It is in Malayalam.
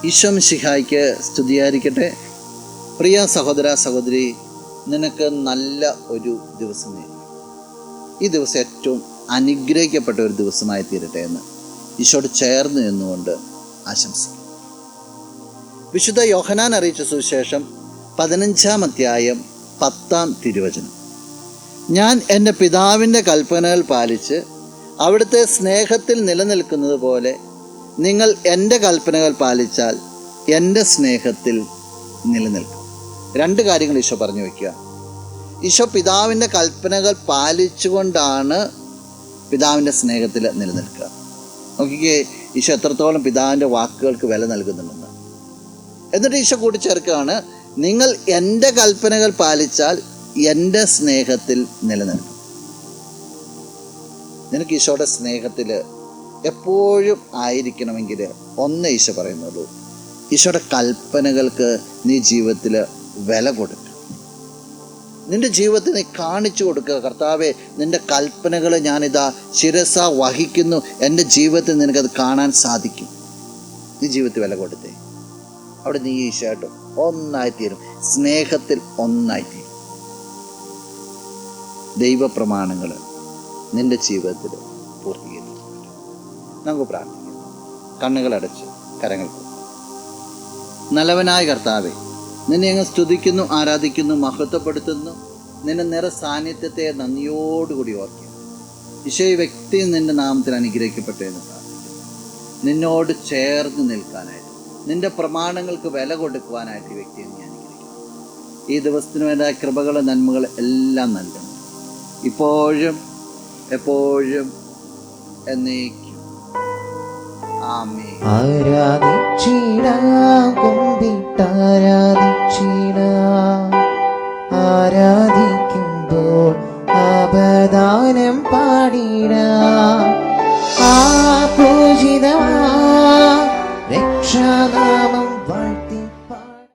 ഈശോ മിശിഹായ്ക്ക് സ്തുതിയായിരിക്കട്ടെ. പ്രിയ സഹോദര സഹോദരി, നിനക്ക് നല്ല ഒരു ദിവസം നേരുന്നു. ഈ ദിവസം ഏറ്റവും അനുഗ്രഹിക്കപ്പെട്ട ഒരു ദിവസമായി തീരട്ടെ എന്ന് ഈശോയോട് ചേർന്ന് നിന്നുകൊണ്ട് ആശംസിക്കുന്നു. വിശുദ്ധ യോഹന്നാൻ അറിയിച്ച സുവിശേഷം 15-ാം അധ്യായം 10-ാം തിരുവചനം. ഞാൻ എൻ്റെ പിതാവിൻ്റെ കൽപ്പനകൾ പാലിച്ച് അവിടുത്തെ സ്നേഹത്തിൽ നിലനിൽക്കുന്നത് പോലെ നിങ്ങൾ എൻ്റെ കൽപ്പനകൾ പാലിച്ചാൽ എൻ്റെ സ്നേഹത്തിൽ നിലനിൽക്കും. രണ്ട് കാര്യങ്ങൾ ഈശോ പറഞ്ഞു വയ്ക്കുക. ഈശോ പിതാവിൻ്റെ കൽപ്പനകൾ പാലിച്ചുകൊണ്ടാണ് പിതാവിൻ്റെ സ്നേഹത്തിൽ നിലനിൽക്കുക. നോക്കിക്കേ, ഈശോ എത്രത്തോളം പിതാവിൻ്റെ വാക്കുകൾക്ക് വില നൽകുന്നുണ്ടെന്ന്. എന്നിട്ട് ഈശോ കൂട്ടിച്ചേർക്കുകയാണ്, നിങ്ങൾ എൻ്റെ കൽപ്പനകൾ പാലിച്ചാൽ എൻ്റെ സ്നേഹത്തിൽ നിലനിൽക്കും. നിനക്ക് ഈശോയുടെ സ്നേഹത്തിൽ എപ്പോഴും ആയിരിക്കണമെങ്കിൽ ഒന്നേ ഈശോ പറയുന്നുള്ളൂ, ഈശോയുടെ കൽപ്പനകൾക്ക് നീ ജീവിതത്തിൽ വില കൊടുക്കുക. നിൻ്റെ ജീവിതത്തിൽ നീ കാണിച്ചു കൊടുക്കുക, കർത്താവേ നിൻ്റെ കൽപ്പനകൾ ഞാനിതാ ശിരസ വഹിക്കുന്നു, എൻ്റെ ജീവിതത്തിൽ നിനക്കത് കാണാൻ സാധിക്കും. നീ ജീവിതത്തിൽ വില കൊടുത്തേ, അവിടെ നീ ഈശോയായിട്ട് ഒന്നായിത്തീരും, സ്നേഹത്തിൽ ഒന്നായിത്തീരും. ദൈവപ്രമാണങ്ങൾ നിൻ്റെ ജീവിതത്തിൽ പൂർത്തീകരിക്കും. നമുക്ക് പ്രാർത്ഥിക്കാം. കണ്ണുകളടച്ച് കരങ്ങൾ കൊടുക്കും. നല്ലവനായ കർത്താവേ, നിന്നെ അങ്ങ് സ്തുതിക്കുന്നു, ആരാധിക്കുന്നു, മഹത്വപ്പെടുത്തുന്നു. നിന്റെ നിറ സാന്നിധ്യത്തെ നന്ദിയോടുകൂടി ഓർക്കുന്നു. ഈശോ ഈ വ്യക്തി നിന്റെ നാമത്തിൽ അനുഗ്രഹിക്കപ്പെട്ടെന്ന് പ്രാർത്ഥിക്കുന്നു. നിന്നോട് ചേർന്ന് നിൽക്കാനായിട്ട്, നിന്റെ പ്രമാണങ്ങൾക്ക് വില കൊടുക്കുവാനായിട്ട് ഈ വ്യക്തിയെ നീ അനുഗ്രഹിക്കുന്നു. ഈ ദിവസത്തിന് വേണ്ട കൃപകൾ നന്മകൾ എല്ലാം നൽകണം, ഇപ്പോഴും എപ്പോഴും എന്നേക്കും. ആമേൻ. ആരാധിക്കുമ്പോൾ അപദാനം പാടിടാം. ആ പൂജിതമാ രക്ഷാ